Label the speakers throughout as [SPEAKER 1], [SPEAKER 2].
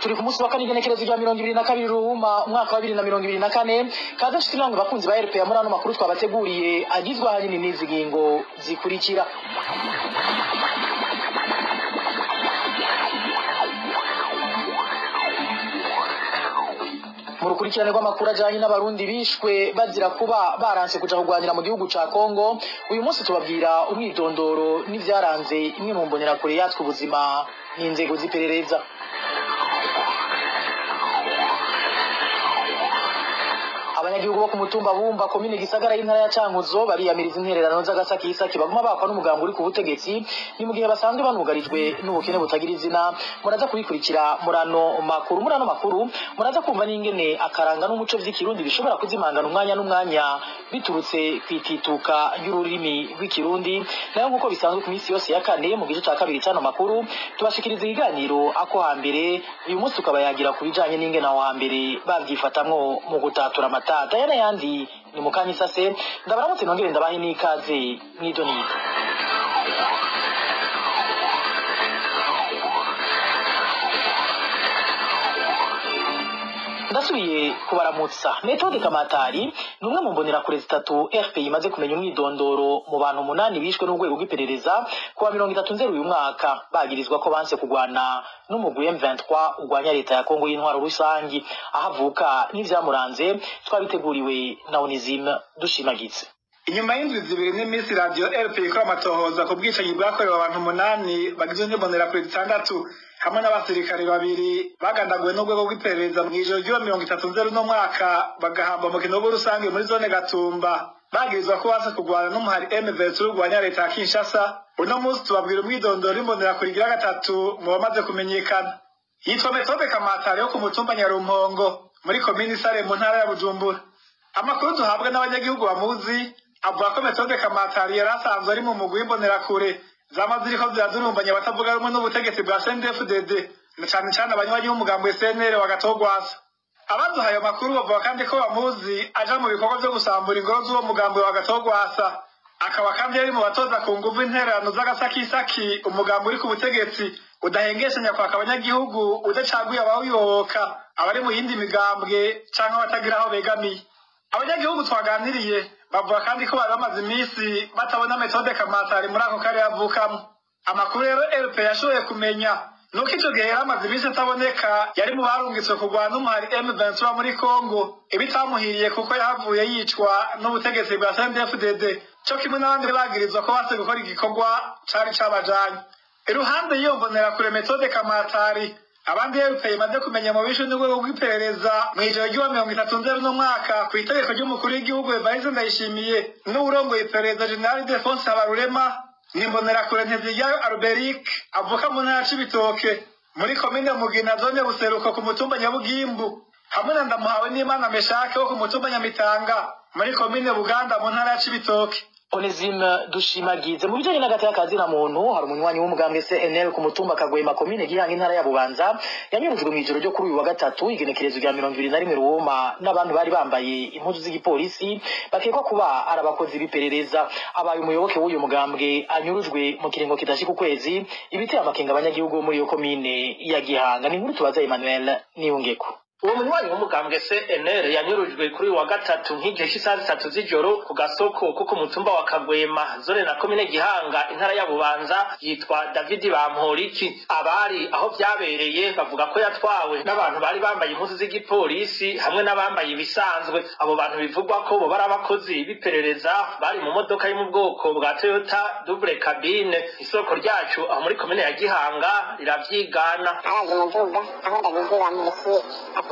[SPEAKER 1] turi ku munsi wa kane igenekerezo rya 2022 Ruhuma umwaka wa 2024 kaza nshuti namwe bakunzi ba RPA muri ano makuru twabateguriye agizwe ahanini n'izi ngingo zikurikira. Murukurikirane rw'amakuru ajanye n'abarundi bishwe bazira kuba baranse kuja kugwanira mu gihugu ca Kongo. Uyu munsi tubabwira umwidondoro n'ivyaranze imwe mu mbonerakure yatwe ubuzima n'inzego z'iperereza. Abanyagihugu bo ku mutumba Bumba komine Gisagara y'intara ya Cankuzo bariyamiriza intererano z'agasakisaki baguma bakwa n'umugambo uri ku butegetsi ni mu gihe basanzwe banugarijwe n'ubukene butagira izina. Muraza kubikurikira murano makuru muraza kumva n'ingene akaranga n'umuco vy'ikirundi bishobora kuzimangana umwanya n'umwanya biturutse kwitituka y'ururimi rw'ikirundi. Nayo nkuko bisanzwe ku minsi yose ya kane mu gice ca kabiri cyano makuru tubashikiriza ikiganiro ako hambere. Uyu munsi tukabayagira ku bijanye n'ingene aho hambere bavyifatamwo mu gutatura Tayana yandi ni mukanya sase ndabaramutse nongere ndabahe n'ikaze mwidonido. Ndasubiye kubaramutsa. Methode Kamatari numwe mu mbonerakure zitatu RPA imaze kumenya umwidondoro mu bantu 8 bishwe n'urwego rw'iperereza kuwa 30 uyu mwaka bagirizwa ko banse kugwana n'umugwi M23 ugwanya leta ya Kongo y'intwaro rusangi. Ahavuka n'ivyamuranze twabiteguriwe na Onizime Dushimagize.
[SPEAKER 2] Inyuma y'indwi zibiri n'imisi radio RPA ikora amatohoza ku bwicanyi bwakorewe abantu 8 bagizwe n'imbonera kure 6 hamwe n'abasirikare 2 bagandaguwe n'urwego rw'iperereza mw'ijoro ryo 30 no mwaka bagahamba mu kinogo rusange muri zone Gatumba bagirizwa ko base kugwana n'umuhari M23 urwanya leta ya Kinshasa. Uno munsi tubabwira umwidondoro imbonera kure 3 mu bamaze kumenyekana. Yitwa Methode Kamatari yo ku mutumba Nyarumpongo muri komini Sare mu ntara ya Bujumbura. Amakuru duhabwa n'abanyagihugu bamuzi avuga ko Methode Kamatari yarasanzwe ari mu mugwi w'imbonerakure zamaziriko ziradurumbanya batavuga rumwe n'ubutegetsi bwa CNDD-FDD na cyane abanywanyi b'umugambo SNL wagatogwasa. Abaduhaye amakuru bavuga kandi ko bamuzi aja mu bikorwa byo gusambura ingoro z'uwo mugambo wagatogwasa, akaba kandi yari mu batoza ku nguvu intererano z'agasakisaki umugambo uri ku butegetsi udahengeshanya kwaka abanyagihugu udacaguye abawuyoboka abari mu yindi migambwe canke batagira aho begamiye. Abanyagihugu twaganiriye bavuga kandi ko bari bamaze imisi batabona Methode Kamatari muri ako kare yavukamo. Amakuru rero RP yashoboye kumenya nuko ico gihe yaramaze imisi ataboneka yari mu barungitswe kugwana n'umuhari M23 muri Kongo. Ibitamuhiriye kuko yahavuye yicwa n'ubutegetsi bwa CNDD-FDD cyo kimwe n'abandi bagirizwa ko base gukora igikorwa cari cabajanye. Iruhande y'iyo mbonerakure Methode Kamatari abandi RPA imaze kumenya mu bishwe n'urwego rw'iperereza mw'ijoro ryo 30 no mwaka ku itegeko ry'umukuru w'igihugu Evariste Ndayishimiye n'urongoye iperereza General Defonse Habarurema n'imbonerakure Nteziryayo Alberic avuka mu ntara Cibitoke muri komine Mugina zone Buseruko ku mutumba Nyabugimbu hamwe na Ndamuhawe n'Imana Meshake wo ku mutumba Nyamitanga muri komine Buganda mu ntara ya Cibitoke.
[SPEAKER 1] Onezime Dushimagize. Mu bijanye n'agati y'akazi na muntu hari umunywanyi w'umugambwe SNL ku mutumba Kagwema komine Gihanga intara ya Bubanza yanyurujwe mw'ijoro ryo kuri uyu wa gatatu igenekerezo rya 21 Ruhuma n'abantu bari bambaye impuzu z'igipolisi bakekwa kuba arabakozi b'iperereza. Abaye umuyoboke w'uyu mugambwe anyurujwe mu kiringo kidashika ukwezi ibiteye amakenga abanyagihugu muri iyo komine ya Gihanga. Ni nkuru tubaza Emmanuel Niyungeko.
[SPEAKER 3] Uwo munywanyi w'umugambwe CNL yanyurujwe kuri wa gatatu nk'igihe cy'isaha 3 z'ijoro ku gasoko kuko mutumba wa Kagwema zone na komine Gihanga intara ya Bubanza yitwa David Bamporiki. Abari aho byabereye bavuga ko yatwawe n'abantu bari bambaye impuzu z'igipolisi hamwe n'abambaye ibisanzwe. Abo bantu bivugwa ko bo bari abakozi b'iperereza bari mu modoka yo mu bwoko bwa Toyota double cabine. Isoko ryacu aho muri komine ya Gihanga riravyigana.
[SPEAKER 4] Araje muvuga aho ndabizira mu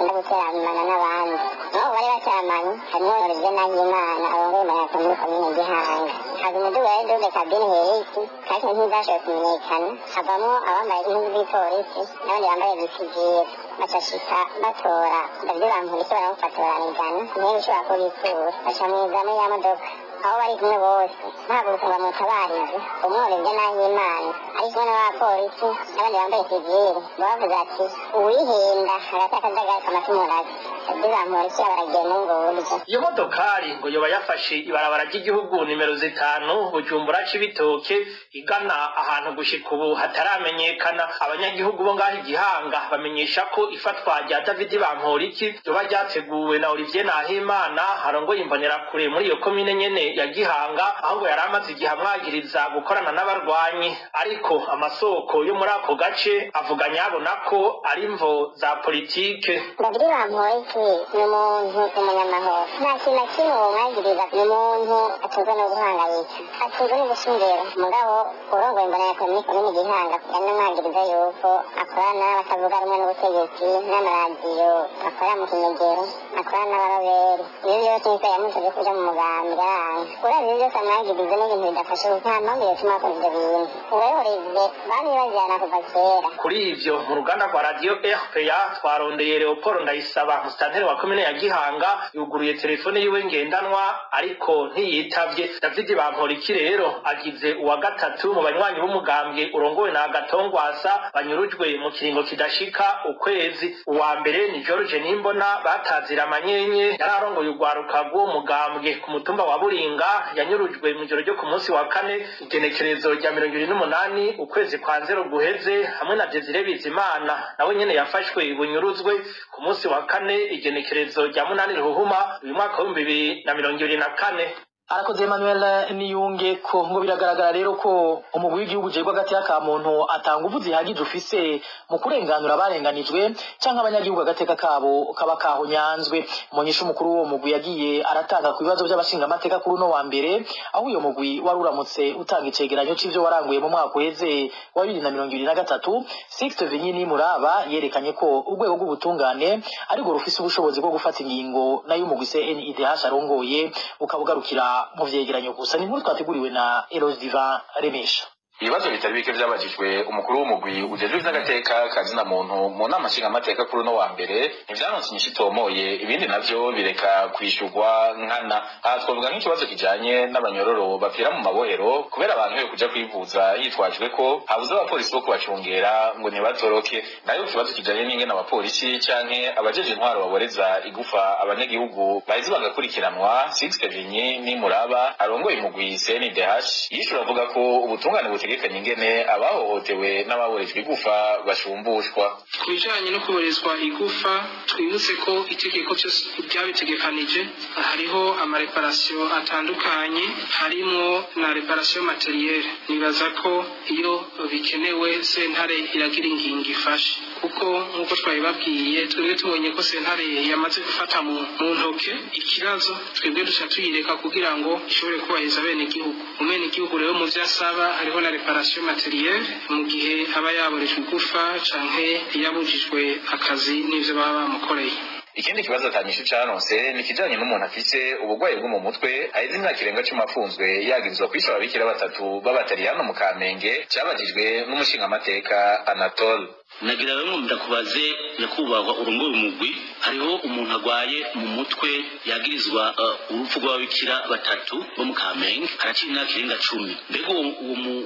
[SPEAKER 4] ndaguteramana n'abandi nabo bari bacyamanye harimo Evariste Ndayimana abangoma yakomeye komine Gihanga. Hari umuduga wa double cabine heriki kandi ntibashoboye kumenyekana havamo abambaye impuzu z'ipolisi n'abandi bambaye gisivile bacashika batora David Bamporiki baramufatoranyijana niyo bishobora kubikura baca mw'izano y'amadoka aho bari kumwe bose bahagurutse bamutabarize umworozi Ndayimana ari kumwe n'abapolisi n'abandi bambaye sivile bavuze ati uwihenda hagati y'akajagari k'amatumurazi Bamporiki baragiye muri ubwo buryo.
[SPEAKER 3] Iyo modokari ngo yoba yafashe ibarabara ry'igihugu nimero 5 Bujumbura Cibitoke igana ahantu gushika ubu hataramenyekana. Abanyagihugu bo ngaho Igihanga bamenyesha ko ifatwa rya David Bamporiki yoba ryateguwe na Olivier Nahimana harongoye imbonerakure muri iyo komine nyene ya Gihanga, aho ngo yari amaze igihe amwagiriza gukorana n'abarwanyi, ariko amasoko yo muri ako gace avuga nyabona ko ari imvo za politike.
[SPEAKER 4] David Bamporiki ni umuntu umunyamahoro, nta kintu na kimwe umwagiriza, ni umuntu atuzwe no guhangayika, atuzwe no gusungera. Mugabo urongoye imbonerakure muri komine Gihanga yanamwagiriza yuko akorana n'abatavuga rumwe n'ubutegetsi n'amaradiyo akora mu Kinyegero, akora n'abaroberi. Iyo byose niko yamusabye kuja mu mugambi aranga. Uravye byose amwagiriza n'ibintu bidafashe, nta mpamvu yotuma akora ivyo bintu. Uwehoreze bami bajyana kuva kera.
[SPEAKER 3] Kuri ivyo mu ruganda rwa radio RPA twarondeye Leopold Ndayisaba, musitanteri wa komine ya Gihanga, yuguruye telefone yiwe ngendanwa ariko ntiyitavye. David Bamporiki rero agize uwa gatatu mu banywanyi b'umugambwe urongowe na Gatongwasa banyurujwe mu kiringo kidashika ukwezi. Uwa mbere ni George Nimbona batazira amanyenye, yararongoye urwaruka rw'uwo mugambwe ku mutumba wa Buringa, yanyurujwe mu joro ryo ku munsi wa kane igenekerezo rya 28 ukwezi kwa 0 guheze, hamwe na Desire Bizimana nawe nyene yafashwe bunyuruzwe ku munsi wa kane igenekerezo rya 8 Ruhuma uyu mwaka wa 2024.
[SPEAKER 1] Arakoze Emmanuel Niyunge ko ngo biragaragara rero ko umugwi w'igihugu jegwa gati ya kamuntu atanga uvuzi hagije ufise mu kurenganura abarenganijwe canke abanyagihugu agateka kabo kaba kaho nyanzwe. Umunyesha mukuru wo mugwi yagiye aratanga ku bibazo by'abashinga amateka kuri no wa mbere, aho uyo mugwi waruramutse utanga icegeranyo c'ivyo waranguye mu mwaka uheze wa 2023. Sixte Vinyini Muraba yerekanye ko urwego rw'ubutungane ari go rufise ubushobozi bwo gufata ingingo nayo umugwi CNIDH arongoye ukabugarukira mu vyegeranyo gusa. Ni nkuru twateguriwe na Eros Divan Remesha.
[SPEAKER 5] Ibibazo bitari bike byabajijwe umukuru w'umugwi ujejwe ivy'agateka kazina muntu mu nama nshinga amateka kuri no wa mbere, ivyaronse inyishu itomoye, ibindi navyo bireka kwishurwa nkana. Aha twavuga nk'ikibazo kijanye n'abanyororo bapfira mu mabohero kubera abantu yo kuja kwivuza yitwajwe ko habuze abapolisi bo kubacungera ngo ntibatoroke, nayo ikibazo kijanye n'ingene abapolisi canke abajeje intwaro baboreza igufa abanyagihugu baheze bagakurikiranwa. Sixte Vinyini Muraba arongoye umugwi CNDH yishura avuga ko ubutungane butegekanye ingene abahohotewe n'ababorejwe igufa bashumbushwa.
[SPEAKER 6] Kubijanye no kuborezwa igufa, twibutse ko itegeko cyose byabitegekanije, hariho amareparasiyo atandukanye, harimo na reparasiyo materielle. Nibaza ko iyo bikenewe sentare iragira ingingo ifashe, kuko nkuko twabibabwiye twebwe tubonye ko sentare yamaze gufata mu ntoke ikibazo, twebwe duca tuyireka kugira ngo ishobore kubahiriza bene igihugu. Umene igihugu rero mu vyasaba hariho na reparasiyo materielle mu gihe aba yaborejwe igufa canke yabujijwe akazi n'ivyo baba bamukoreye.
[SPEAKER 5] Ikindi kibazo atanyishu caronse ni kijanye n'umuntu afise ubugwayi bwo mu mutwe aheze imyaka irenga 10 afunzwe yagirizwa kwishora abikira batatu b'abataliyano mu Kamenge, cyabajijwe n'umushinga amateka Anatole.
[SPEAKER 7] Nagira bamwe ndakubaze nyakubahwa urongoye umugwi, hariho umuntu agwaye mu mutwe yagirizwa urupfu rw'ababikira batatu bo mu Kamenge, haraciye imyaka irenga 10. Mbega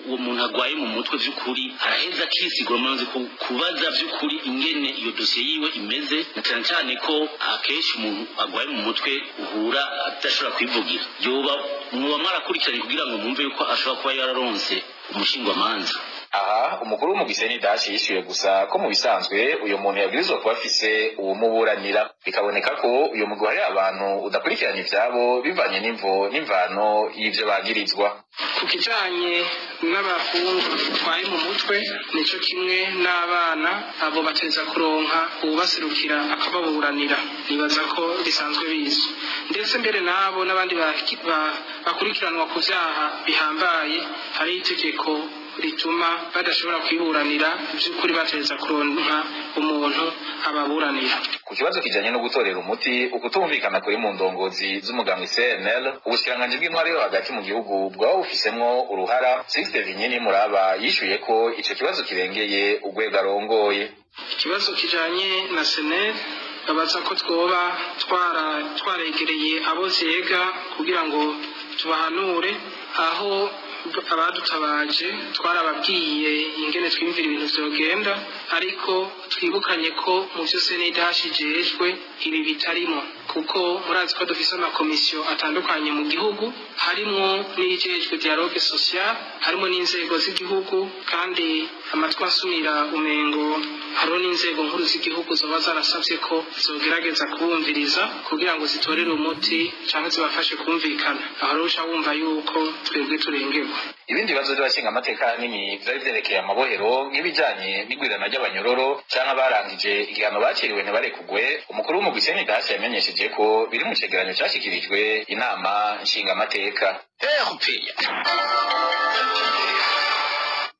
[SPEAKER 7] uwo muntu agwaye mu mutwe vy'ukuri araheza kisigura manzi kubaza vy'ukuri ingene iyo dosiye yiwe imeze, na cyane cyane ko akeshi umuntu agwaye mu mutwe uhura adashobora kwivugira. Yoba muba mwarakurikiranye kugira ngo mumve yuko ashobora kuba yararonse umushingwamanza.
[SPEAKER 5] Aha umukuru w'umugwi CNDH yishuye gusa ko mu bisanzwe uyo muntu yabwirizwa kuba afise uwumuburanira, bikaboneka ko uyo mugwi hari abantu udakurikiranye ivyabo bivanye n'imvano y'ivyo bagirizwa.
[SPEAKER 6] Ku kijanye n'abafungwa batwaye mu mutwe, nico kimwe n'abana abo bateza kuronka ubaserukira akababuranira, nibaza ko bisanzwe bizwi. Ndetse mbere nabo n'abandi bakurikiranwa ku vyaha bihambaye, hari itegeko rituma badashobora kwiburanira by'ukuri bateza kuronka umuntu ababuranira.
[SPEAKER 5] Ku kibazo kijanye no gutorera umuti ukutumvikana kuri mu ndongozi z'umugambwe CNL, ubushikiranganji bw'intwaro yo hagati mu gihugu bwaba bufisemwo uruhara. Sixte Vinyini Muraba yishuye ko ico kibazo kirengeye urwego arongoye.
[SPEAKER 6] Ikibazo kijanye na SNL babaza ko twoba twaregereye abo zega kugira ngo tubahanure, aho abadutabaje twarababwiye ingene twimvira ibintu vyogenda ariko twibukanye ko mu vyo CNDH ijejwe ibi bitarimo kuko murazi ko dufise amakomisiyo atandukanye mu gihugu harimwo n'ijejwe dialogue social harimo n'inzego z'igihugu kandi amatwi asumira umengo hariho n'inzego nkuru z'igihugu zoba zarasavye ko zogerageza kubumviriza kugira ngo zitorere umuti canke zibafashe kumvikana aho rero uca wumva yuko twebwe turengerwa.
[SPEAKER 5] Ibindi bibazo by'abashinga amateka nini vyari vyerekeye amabohero nk'ibijanye n'igwirana ry'abanyororo canke abarangije igihano bakiriwe ntibarekugwe. Umukuru w'umugwi CNDH yamenyesheje ko biri mu cegeranyo cashikirijwe inama nshinga amateka.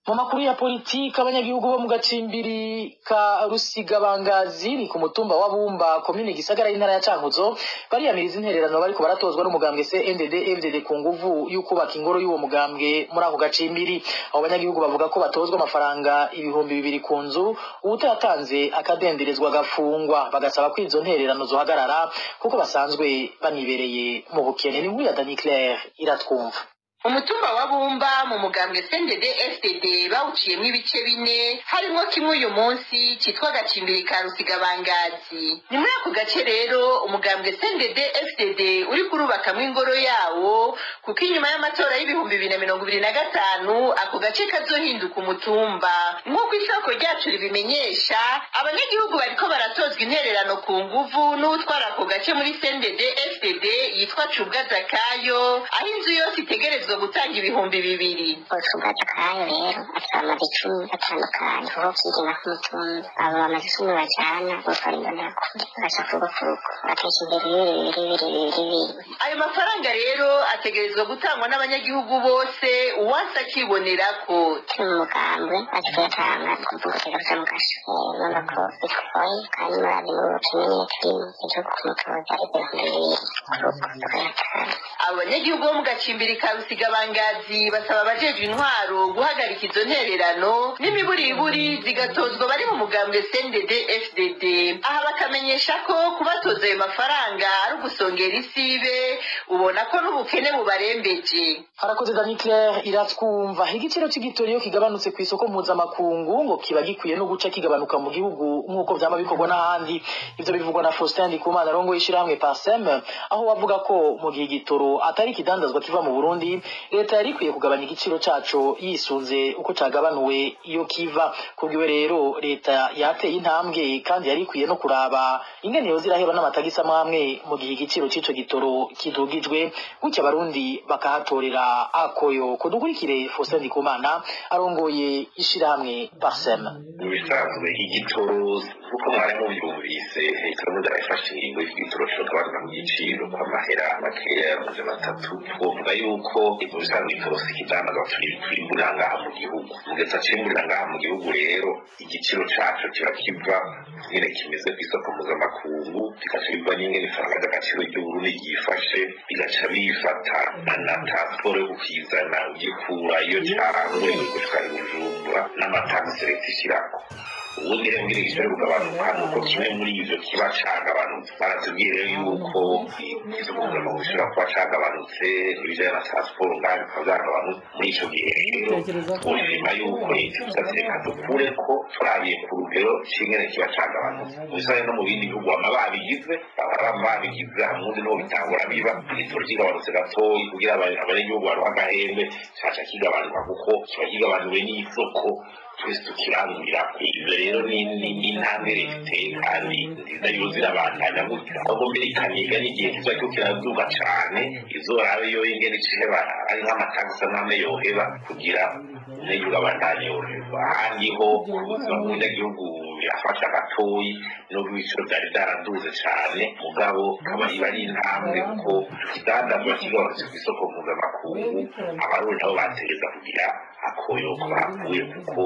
[SPEAKER 1] Mu makuru ya politiki abanyagihugu bo mu gacimbiri ka Rusigabangazi ni ku mutumba wa Bumba komine Gisagara y'intara ya Cankuzo bariyamiriza intererano bariko baratozwa n'umugambwe CNDD-FDD ku nguvu y'ukubaka ingoro y'uwo mugambwe muri ako gacimbiri. Abo banyagihugu bavuga ko batozwa amafaranga 2,000 ku nzu utatanze akadenderezwa gafungwa, bagasaba ko izo ntererano zohagarara kuko basanzwe banibereye mu bukene. Ni nkuru ya Dani Claire iratwumva.
[SPEAKER 8] Umutumba wa Bumba mu mugambwe CNDD-FDD bawuciyemwo ibice bine harimwo kimwe uyu munsi citwa gacimbiri ka Rusigabangazi. Ni muri ako gace rero umugambwe CNDD-FDD uri kurubakamwo ingoro yawo kuko inyuma y'amatora y'ibihumbi 2025 ako gace kazohinduka umutumba. Nk'uko isoko ryacu ribimenyesha abanyagihugu bariko baratozwa intererano ku nguvu n'utwara ako gace muri CNDD-FDD yitwa Cubwa Zakayo aho inzu yose itegerezwa gutanga 2,000.
[SPEAKER 4] Cubwa Zakayo rero atwamaze 10 batandukanye aho kigina ku mutumba abo bamaze 10 bajana gukorindana kuri bashafurufuruko bakesha imbere.
[SPEAKER 8] Ayo mafaranga rero ategerezwa gutangwa n'abanyagihugu bose uwasa kibonerako.
[SPEAKER 4] Umugambwe atwatanga kuvuga ko mu gashe none ko bitwaye kandi murabi mu kinene turimo cyo kumutoza
[SPEAKER 8] abanyagihugu bo mu gacimbiri ka Rusigabangazi basaba abajejwe intwaro guhagarika izo ntererano n'imiburiburi zigatozwa bari mu mugambwe CNDD-FDD. Aha bakamenyesha ko kubatoza ayo mafaranga ari ugusongera isibe ubona ko n'ubukene bubarembeje.
[SPEAKER 1] Harakoze Dani Claire iratwumva. Igiciro cy'igitoriyo kigabanutse ku isoko mpuzamakungu ngo kiba gikwiye no guca kigabanuka mu gihugu nk'uko vyama bikorwa n'ahandi. Ivyo bivugwa na Faustin Ndikumana rongo y'ishirahamwe PASEM aho bavuga ko mu gihe igitoro atari kidandazwa kiva mu Burundi leta yari ikwiye kugabanya igiciro caco yisunze uko cagabanuwe iyo kiva. Kubwiwe rero leta yateye intambwe kandi yari ikwiye no kuraba ingene yo ziraheba n'amatagisa amwe mu gihe igiciro c'ico gitoro kidugijwe gutya abarundi bakahatorera akoyo. Kudukurikire Faustin Ndikumana arongoye ishirahamwe PASEM.
[SPEAKER 9] Bisanzwe igitoro kuko mwari mubyumvise ikamuza yafashe ingingo y'igitoro cyo kubanza mu giciro kw'amahera makeya y'amaze matatu. Twovuga yuko ibyo bisanzwe igitoro sikidanaga twimbura ngaha mu gihugu mugeza cimbura ngaha mu gihugu rero igiciro cacu kiba kiva nyine kimeze ku isoko mpuzamakungu kikacibwa n'ingene ifaranga ry'agaciro ry'Uburundi ryifashe bigaca bifata na transport yo kukizana ugikura iyo cyangwe gushika i Bujumbura n'amatagisi leta ishirako. Ubundi rero ngire gishobora kugabanuka nuko kimwe muri ivyo kiba cagabanutse. Baratubwira yuko isoko mpuzamakungu gishobora kuba cagabanutse ibijanye na transport ngaho bikaba vyagabanutse. Muri ico gihe rero ubuzima yuko leta reka dukure ko turabiye ku rugero c'ingene kiba cagabanutse. Ubusanye no mu bindi bihugu bama babigize hamwe niho bitangura biba igitoro kigabanutse gatoyi kugira abanyagihugu baronke agahembe caca kigabanuka kuko kiba kigabanuwe n'isoko twese tukirangurira. Ivyo rero ni intambwe leta kandi nziza yo zirabandanya gutya ahubwo mbere ikaniga n'igihe kiza cyo kiraduga cane izorabe yo ingene ciheba ari nk'amatagisi amwe yoheba kugira n'ejo abandanye yoheba. Ahandi ho ubuzima bw'umunyagihugu birafasha gatoyi n'ubwo ibiciro vyari vyaraduze cane mugabo kaba ari intambwe kuko ikidandazwa kigabanutse kw'isoko mpuzamakungu abarundi nabo bategereza kugira ako ko yuko bahavuye kuko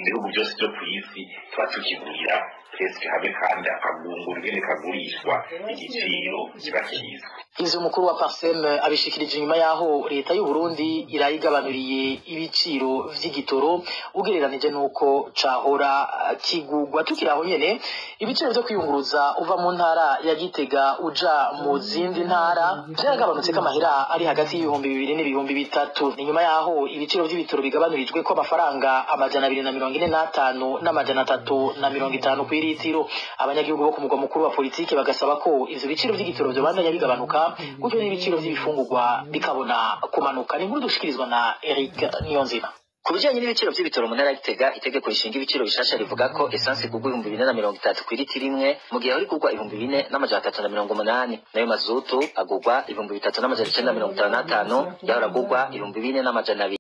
[SPEAKER 9] ibihugu byose byo ku isi tuba tukigurira twese hamwe kandi akagunguru nyene kagurishwa igiciro kiba kiza.
[SPEAKER 1] Ivyo umukuru wa Parsem abishikirije nyuma yaho leta y'u Burundi irayigabanuriye ibiciro vy'igitoro ugereranije nuko cahora kigugwa. Tukiraho nyene ibiciro vyo kwiyunguruza uva mu ntara ya Gitega uja mu zindi ntara vyagabanutse k'amahera ari hagati y'ibihumbi 2 n'ibihumbi 3. Ni nyuma yaho ibiciro vy'ibitoro bigabanurijwe ko amafaranga 245 n'amajana 350 kw'ilitiro. Abanyagihugu bo ku mugwa mukuru wa politiki bagasaba ko ivyo biciro vy'igitoro vyo bandanya bigabanuka gutyo n'ibiciro vy'ibifungurwa bikabona kumanuka. Ni nkuru dushikirizwa na Eric Niyonzima.
[SPEAKER 10] Kubijanye n'ibiciro vy'ibitoro mu ntara ya Gitega, itegeko rishinga ibiciro bishasha rivuga ko essence igurwa 2430 kw'ilitiro imwe mu gihe aho igurwa 4380, nayo mazutu agurwa 3955 yahora agurwa 4200.